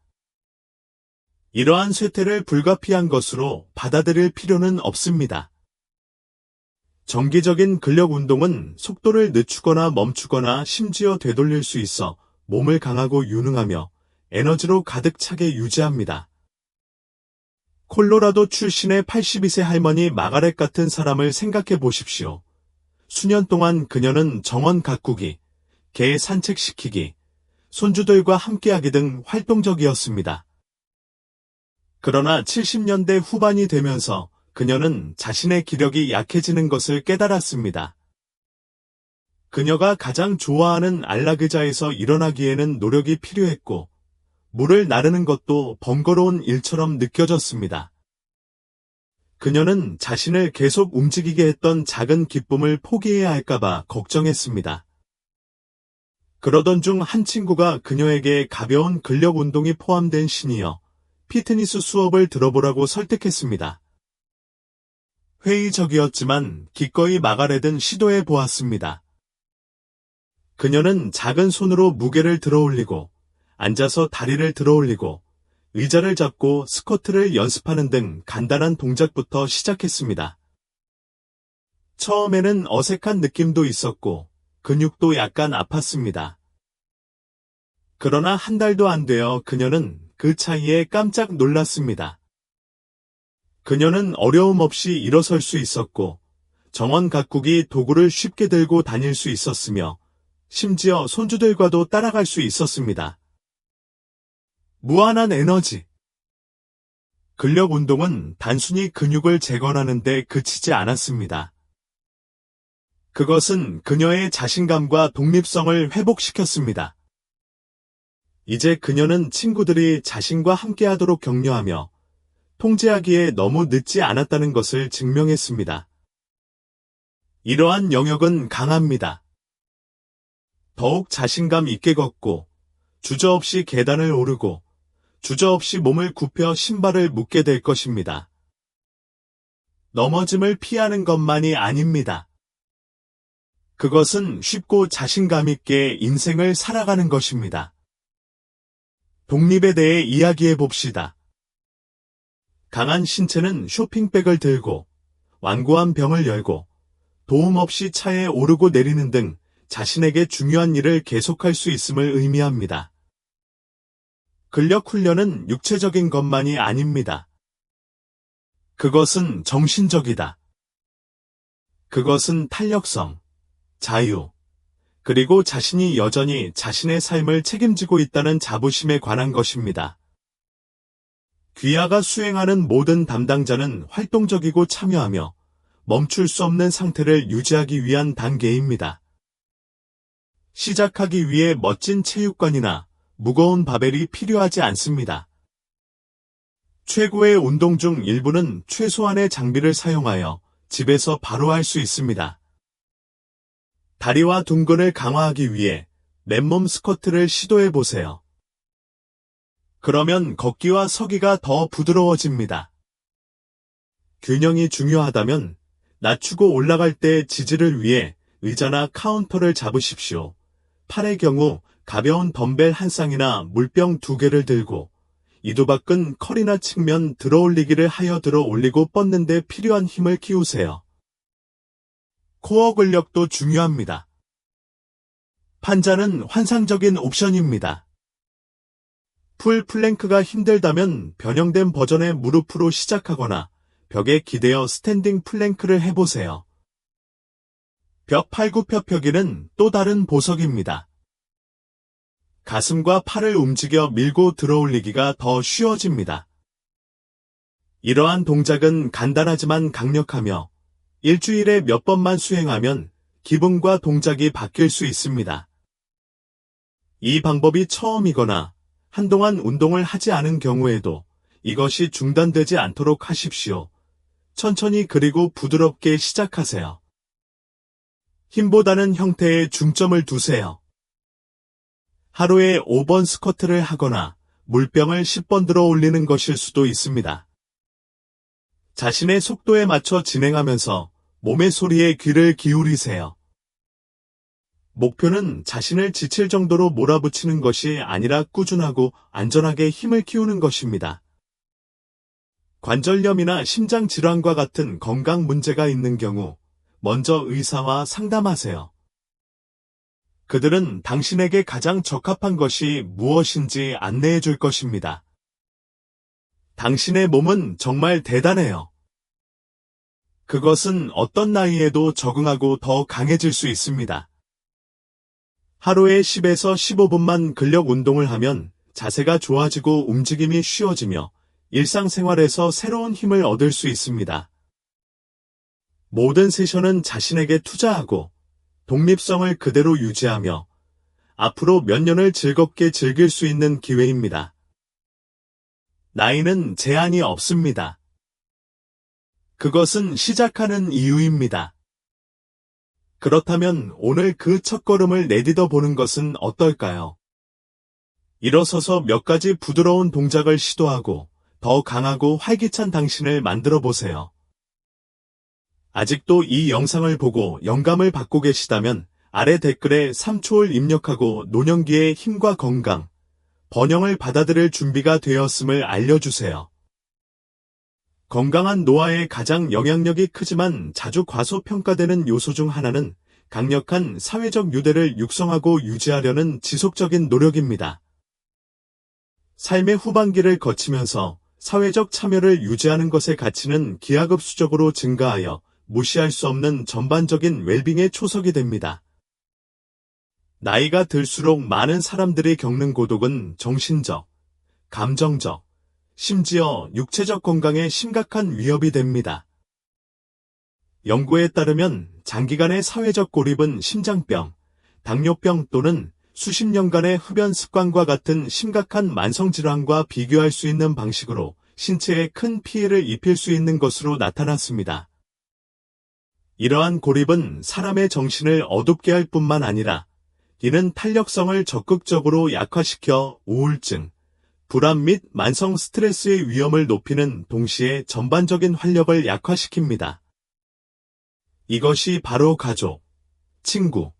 이러한 쇠퇴를 불가피한 것으로 받아들일 필요는 없습니다. 정기적인 근력 운동은 속도를 늦추거나 멈추거나 심지어 되돌릴 수 있어 몸을 강하고 유능하며 에너지로 가득 차게 유지합니다. 콜로라도 출신의 82세 할머니 마가렛 같은 사람을 생각해 보십시오. 수년 동안 그녀는 정원 가꾸기, 개 산책시키기, 손주들과 함께하기 등 활동적이었습니다. 그러나 70년대 후반이 되면서 그녀는 자신의 기력이 약해지는 것을 깨달았습니다. 그녀가 가장 좋아하는 안락의자에서 일어나기에는 노력이 필요했고, 물을 나르는 것도 번거로운 일처럼 느껴졌습니다. 그녀는 자신을 계속 움직이게 했던 작은 기쁨을 포기해야 할까봐 걱정했습니다. 그러던 중 한 친구가 그녀에게 가벼운 근력 운동이 포함된 시니어 피트니스 수업을 들어보라고 설득했습니다. 회의적이었지만 기꺼이 마가렛은 시도해 보았습니다. 그녀는 작은 손으로 무게를 들어올리고, 앉아서 다리를 들어올리고, 의자를 잡고 스쿼트를 연습하는 등 간단한 동작부터 시작했습니다. 처음에는 어색한 느낌도 있었고, 근육도 약간 아팠습니다. 그러나 한 달도 안 되어 그녀는 그 차이에 깜짝 놀랐습니다. 그녀는 어려움 없이 일어설 수 있었고, 정원 가꾸기 도구를 쉽게 들고 다닐 수 있었으며, 심지어 손주들과도 따라갈 수 있었습니다. 무한한 에너지. 근력 운동은 단순히 근육을 재건하는 데 그치지 않았습니다. 그것은 그녀의 자신감과 독립성을 회복시켰습니다. 이제 그녀는 친구들이 자신과 함께하도록 격려하며 통제하기에 너무 늦지 않았다는 것을 증명했습니다. 이러한 영역은 강합니다. 더욱 자신감 있게 걷고, 주저없이 계단을 오르고, 주저없이 몸을 굽혀 신발을 묶게 될 것입니다. 넘어짐을 피하는 것만이 아닙니다. 그것은 쉽고 자신감 있게 인생을 살아가는 것입니다. 독립에 대해 이야기해 봅시다. 강한 신체는 쇼핑백을 들고, 완고한 병을 열고, 도움 없이 차에 오르고 내리는 등 자신에게 중요한 일을 계속할 수 있음을 의미합니다. 근력 훈련은 육체적인 것만이 아닙니다. 그것은 정신적이다. 그것은 탄력성, 자유, 그리고 자신이 여전히 자신의 삶을 책임지고 있다는 자부심에 관한 것입니다. 귀하가 수행하는 모든 담당자는 활동적이고 참여하며 멈출 수 없는 상태를 유지하기 위한 단계입니다. 시작하기 위해 멋진 체육관이나 무거운 바벨이 필요하지 않습니다. 최고의 운동 중 일부는 최소한의 장비를 사용하여 집에서 바로 할 수 있습니다. 다리와 둔근을 강화하기 위해 맨몸 스쿼트를 시도해 보세요. 그러면 걷기와 서기가 더 부드러워집니다. 균형이 중요하다면 낮추고 올라갈 때 지지를 위해 의자나 카운터를 잡으십시오. 팔의 경우 가벼운 덤벨 한 쌍이나 물병 2개를 들고 이두박근 컬이나 측면 들어올리기를 하여 들어올리고 뻗는 데 필요한 힘을 키우세요. 코어 근력도 중요합니다. 판자는 환상적인 옵션입니다. 풀 플랭크가 힘들다면 변형된 버전의 무릎으로 시작하거나 벽에 기대어 스탠딩 플랭크를 해보세요. 벽 팔굽혀펴기는 또 다른 보석입니다. 가슴과 팔을 움직여 밀고 들어올리기가 더 쉬워집니다. 이러한 동작은 간단하지만 강력하며 일주일에 몇 번만 수행하면 기분과 동작이 바뀔 수 있습니다. 이 방법이 처음이거나 한동안 운동을 하지 않은 경우에도 이것이 중단되지 않도록 하십시오. 천천히 그리고 부드럽게 시작하세요. 힘보다는 형태에 중점을 두세요. 하루에 5번 스쿼트를 하거나 물병을 10번 들어 올리는 것일 수도 있습니다. 자신의 속도에 맞춰 진행하면서 몸의 소리에 귀를 기울이세요. 목표는 자신을 지칠 정도로 몰아붙이는 것이 아니라 꾸준하고 안전하게 힘을 키우는 것입니다. 관절염이나 심장 질환과 같은 건강 문제가 있는 경우 먼저 의사와 상담하세요. 그들은 당신에게 가장 적합한 것이 무엇인지 안내해 줄 것입니다. 당신의 몸은 정말 대단해요. 그것은 어떤 나이에도 적응하고 더 강해질 수 있습니다. 하루에 10에서 15분만 근력 운동을 하면 자세가 좋아지고 움직임이 쉬워지며 일상생활에서 새로운 힘을 얻을 수 있습니다. 모든 세션은 자신에게 투자하고 독립성을 그대로 유지하며 앞으로 몇 년을 즐겁게 즐길 수 있는 기회입니다. 나이는 제한이 없습니다. 그것은 시작하는 이유입니다. 그렇다면 오늘 그 첫걸음을 내딛어 보는 것은 어떨까요? 일어서서 몇 가지 부드러운 동작을 시도하고 더 강하고 활기찬 당신을 만들어 보세요. 아직도 이 영상을 보고 영감을 받고 계시다면 아래 댓글에 3초를 입력하고 노년기의 힘과 건강, 번영을 받아들일 준비가 되었음을 알려주세요. 건강한 노화에 가장 영향력이 크지만 자주 과소평가되는 요소 중 하나는 강력한 사회적 유대를 육성하고 유지하려는 지속적인 노력입니다. 삶의 후반기를 거치면서 사회적 참여를 유지하는 것의 가치는 기하급수적으로 증가하여 무시할 수 없는 전반적인 웰빙의 초석이 됩니다. 나이가 들수록 많은 사람들이 겪는 고독은 정신적, 감정적, 심지어 육체적 건강에 심각한 위협이 됩니다. 연구에 따르면 장기간의 사회적 고립은 심장병, 당뇨병 또는 수십 년간의 흡연 습관과 같은 심각한 만성질환과 비교할 수 있는 방식으로 신체에 큰 피해를 입힐 수 있는 것으로 나타났습니다. 이러한 고립은 사람의 정신을 어둡게 할 뿐만 아니라 이는 탄력성을 적극적으로 약화시켜 우울증, 불안 및 만성 스트레스의 위험을 높이는 동시에 전반적인 활력을 약화시킵니다. 이것이 바로 가족, 친구,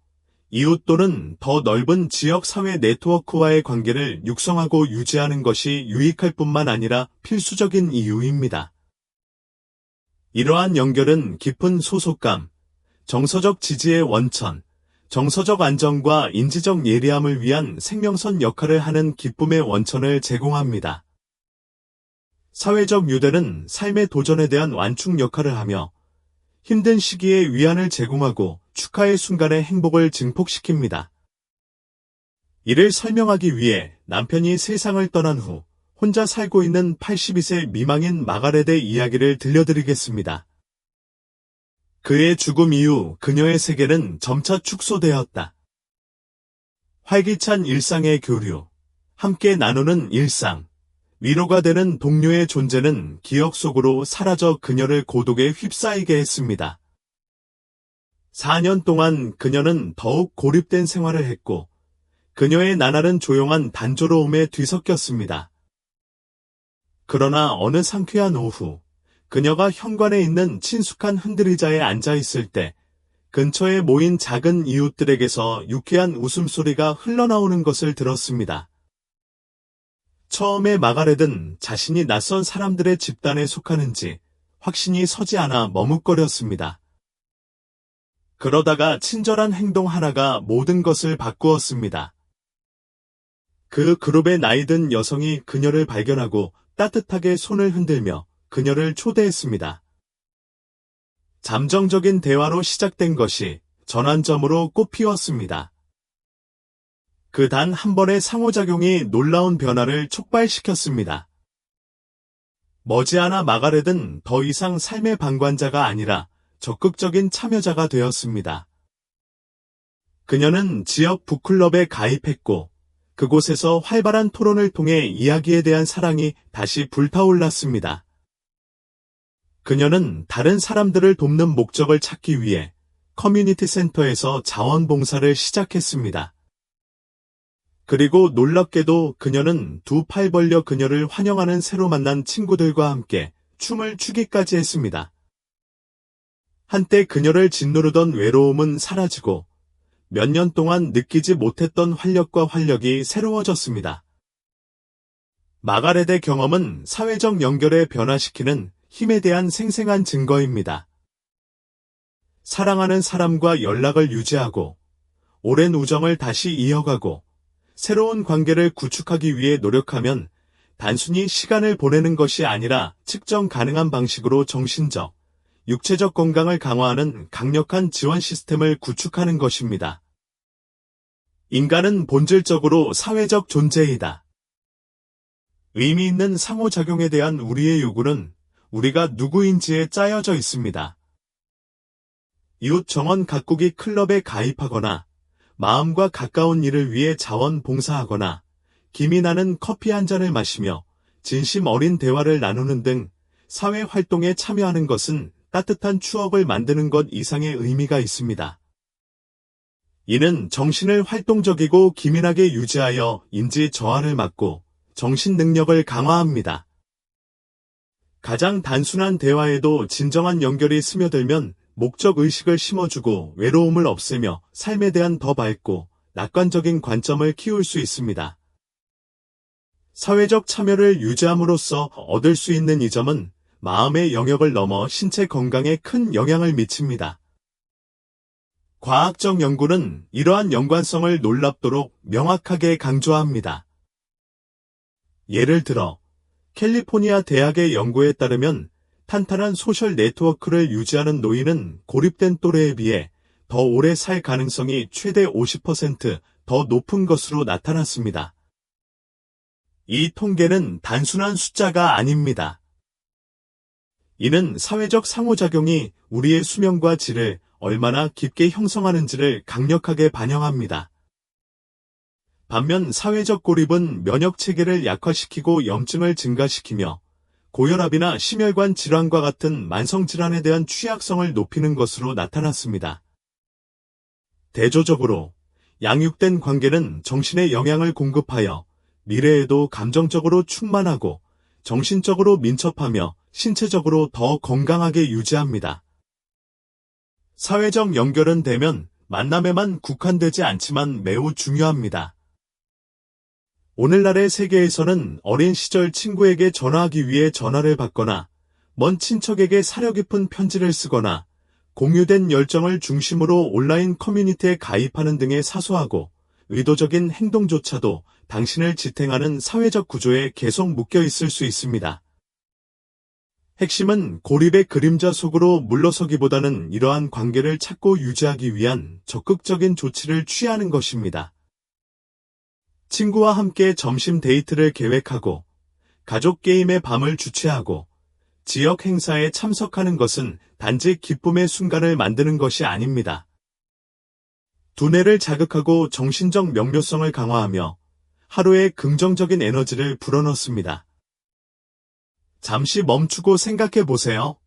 이웃 또는 더 넓은 지역 사회 네트워크와의 관계를 육성하고 유지하는 것이 유익할 뿐만 아니라 필수적인 이유입니다. 이러한 연결은 깊은 소속감, 정서적 지지의 원천, 정서적 안정과 인지적 예리함을 위한 생명선 역할을 하는 기쁨의 원천을 제공합니다. 사회적 유대는 삶의 도전에 대한 완충 역할을 하며 힘든 시기에 위안을 제공하고 축하의 순간의 행복을 증폭시킵니다. 이를 설명하기 위해 남편이 세상을 떠난 후 혼자 살고 있는 82세 미망인 마가렛의 이야기를 들려드리겠습니다. 그의 죽음 이후 그녀의 세계는 점차 축소되었다. 활기찬 일상의 교류, 함께 나누는 일상, 위로가 되는 동료의 존재는 기억 속으로 사라져 그녀를 고독에 휩싸이게 했습니다. 4년 동안 그녀는 더욱 고립된 생활을 했고 그녀의 나날은 조용한 단조로움에 뒤섞였습니다. 그러나 어느 상쾌한 오후, 그녀가 현관에 있는 친숙한 흔들의자에 앉아있을 때 근처에 모인 작은 이웃들에게서 유쾌한 웃음소리가 흘러나오는 것을 들었습니다. 처음에 마가렛은 자신이 낯선 사람들의 집단에 속하는지 확신이 서지 않아 머뭇거렸습니다. 그러다가 친절한 행동 하나가 모든 것을 바꾸었습니다. 그 그룹의 나이든 여성이 그녀를 발견하고 따뜻하게 손을 흔들며 그녀를 초대했습니다. 잠정적인 대화로 시작된 것이 전환점으로 꽃피웠습니다. 그 단 한 번의 상호작용이 놀라운 변화를 촉발시켰습니다. 머지않아 마가렛은 더 이상 삶의 방관자가 아니라 적극적인 참여자가 되었습니다. 그녀는 지역 북클럽에 가입했고 그곳에서 활발한 토론을 통해 이야기에 대한 사랑이 다시 불타올랐습니다. 그녀는 다른 사람들을 돕는 목적을 찾기 위해 커뮤니티 센터에서 자원봉사를 시작했습니다. 그리고 놀랍게도 그녀는 두 팔 벌려 그녀를 환영하는 새로 만난 친구들과 함께 춤을 추기까지 했습니다. 한때 그녀를 짓누르던 외로움은 사라지고 몇 년 동안 느끼지 못했던 활력과 활력이 새로워졌습니다. 마가렛의 경험은 사회적 연결에 변화시키는 힘에 대한 생생한 증거입니다. 사랑하는 사람과 연락을 유지하고 오랜 우정을 다시 이어가고 새로운 관계를 구축하기 위해 노력하면 단순히 시간을 보내는 것이 아니라 측정 가능한 방식으로 정신적, 육체적 건강을 강화하는 강력한 지원 시스템을 구축하는 것입니다. 인간은 본질적으로 사회적 존재이다. 의미 있는 상호작용에 대한 우리의 요구는 우리가 누구인지에 짜여져 있습니다. 이웃 정원 가꾸기 클럽에 가입하거나 마음과 가까운 일을 위해 자원봉사하거나 김이 나는 커피 한 잔을 마시며 진심 어린 대화를 나누는 등 사회활동에 참여하는 것은 따뜻한 추억을 만드는 것 이상의 의미가 있습니다. 이는 정신을 활동적이고 기민하게 유지하여 인지 저하를 막고 정신 능력을 강화합니다. 가장 단순한 대화에도 진정한 연결이 스며들면 목적의식을 심어주고 외로움을 없애며 삶에 대한 더 밝고 낙관적인 관점을 키울 수 있습니다. 사회적 참여를 유지함으로써 얻을 수 있는 이 점은 마음의 영역을 넘어 신체 건강에 큰 영향을 미칩니다. 과학적 연구는 이러한 연관성을 놀랍도록 명확하게 강조합니다. 예를 들어 캘리포니아 대학의 연구에 따르면 탄탄한 소셜 네트워크를 유지하는 노인은 고립된 또래에 비해 더 오래 살 가능성이 최대 50% 높은 것으로 나타났습니다. 이 통계는 단순한 숫자가 아닙니다. 이는 사회적 상호작용이 우리의 수명과 질을 얼마나 깊게 형성하는지를 강력하게 반영합니다. 반면 사회적 고립은 면역 체계를 약화시키고 염증을 증가시키며 고혈압이나 심혈관 질환과 같은 만성질환에 대한 취약성을 높이는 것으로 나타났습니다. 대조적으로 양육된 관계는 정신에 영향을 공급하여 미래에도 감정적으로 충만하고 정신적으로 민첩하며 신체적으로 더 건강하게 유지합니다. 사회적 연결은 대면 만남에만 국한되지 않지만 매우 중요합니다. 오늘날의 세계에서는 어린 시절 친구에게 전화하기 위해 전화를 받거나 먼 친척에게 사려 깊은 편지를 쓰거나 공유된 열정을 중심으로 온라인 커뮤니티에 가입하는 등의 사소하고 의도적인 행동조차도 당신을 지탱하는 사회적 구조에 계속 묶여 있을 수 있습니다. 핵심은 고립의 그림자 속으로 물러서기보다는 이러한 관계를 찾고 유지하기 위한 적극적인 조치를 취하는 것입니다. 친구와 함께 점심 데이트를 계획하고 가족 게임의 밤을 주최하고 지역 행사에 참석하는 것은 단지 기쁨의 순간을 만드는 것이 아닙니다. 두뇌를 자극하고 정신적 명료성을 강화하며 하루의 긍정적인 에너지를 불어넣습니다. 잠시 멈추고 생각해 보세요.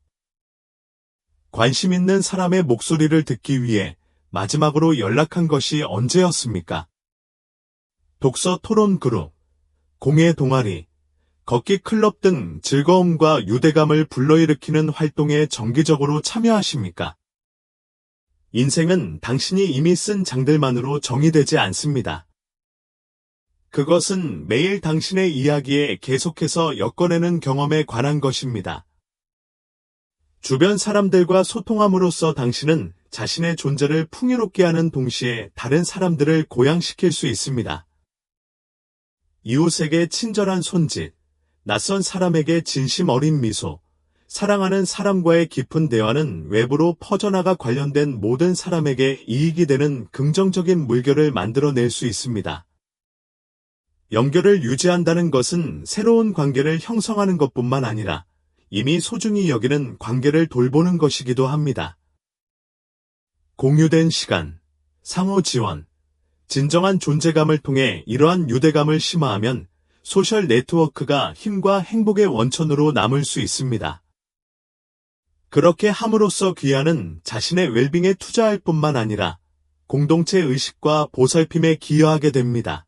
관심 있는 사람의 목소리를 듣기 위해 마지막으로 연락한 것이 언제였습니까? 독서 토론 그룹, 공예 동아리, 걷기 클럽 등 즐거움과 유대감을 불러일으키는 활동에 정기적으로 참여하십니까? 인생은 당신이 이미 쓴 장들만으로 정의되지 않습니다. 그것은 매일 당신의 이야기에 계속해서 엮어내는 경험에 관한 것입니다. 주변 사람들과 소통함으로써 당신은 자신의 존재를 풍요롭게 하는 동시에 다른 사람들을 고양시킬 수 있습니다. 이웃에게 친절한 손짓, 낯선 사람에게 진심 어린 미소, 사랑하는 사람과의 깊은 대화는 외부로 퍼져나가 관련된 모든 사람에게 이익이 되는 긍정적인 물결을 만들어낼 수 있습니다. 연결을 유지한다는 것은 새로운 관계를 형성하는 것뿐만 아니라 이미 소중히 여기는 관계를 돌보는 것이기도 합니다. 공유된 시간, 상호 지원, 진정한 존재감을 통해 이러한 유대감을 심화하면 소셜 네트워크가 힘과 행복의 원천으로 남을 수 있습니다. 그렇게 함으로써 귀하는 자신의 웰빙에 투자할 뿐만 아니라 공동체 의식과 보살핌에 기여하게 됩니다.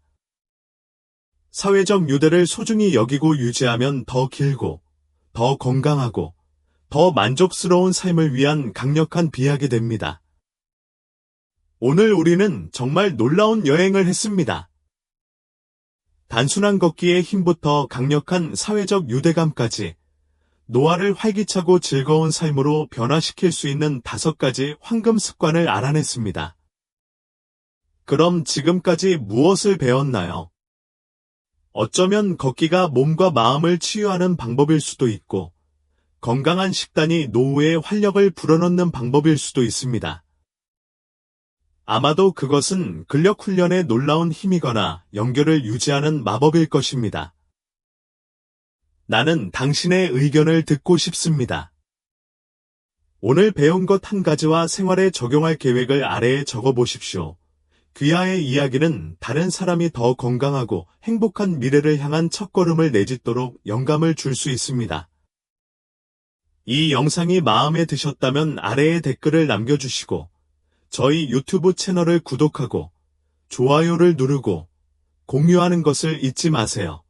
사회적 유대를 소중히 여기고 유지하면 더 길고, 더 건강하고, 더 만족스러운 삶을 위한 강력한 비약이 됩니다. 오늘 우리는 정말 놀라운 여행을 했습니다. 단순한 걷기의 힘부터 강력한 사회적 유대감까지 노화를 활기차고 즐거운 삶으로 변화시킬 수 있는 5가지 황금 습관을 알아냈습니다. 그럼 지금까지 무엇을 배웠나요? 어쩌면 걷기가 몸과 마음을 치유하는 방법일 수도 있고, 건강한 식단이 노후의 활력을 불어넣는 방법일 수도 있습니다. 아마도 그것은 근력 훈련의 놀라운 힘이거나 연결을 유지하는 마법일 것입니다. 나는 당신의 의견을 듣고 싶습니다. 오늘 배운 것 한 가지와 생활에 적용할 계획을 아래에 적어 보십시오. 귀하의 이야기는 다른 사람이 더 건강하고 행복한 미래를 향한 첫걸음을 내딛도록 영감을 줄 수 있습니다. 이 영상이 마음에 드셨다면 아래에 댓글을 남겨주시고 저희 유튜브 채널을 구독하고 좋아요를 누르고 공유하는 것을 잊지 마세요.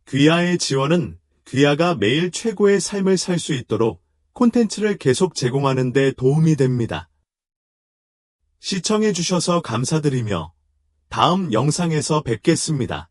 귀하의 지원은 귀하가 매일 최고의 삶을 살 수 있도록 콘텐츠를 계속 제공하는 데 도움이 됩니다. 시청해주셔서 감사드리며 다음 영상에서 뵙겠습니다.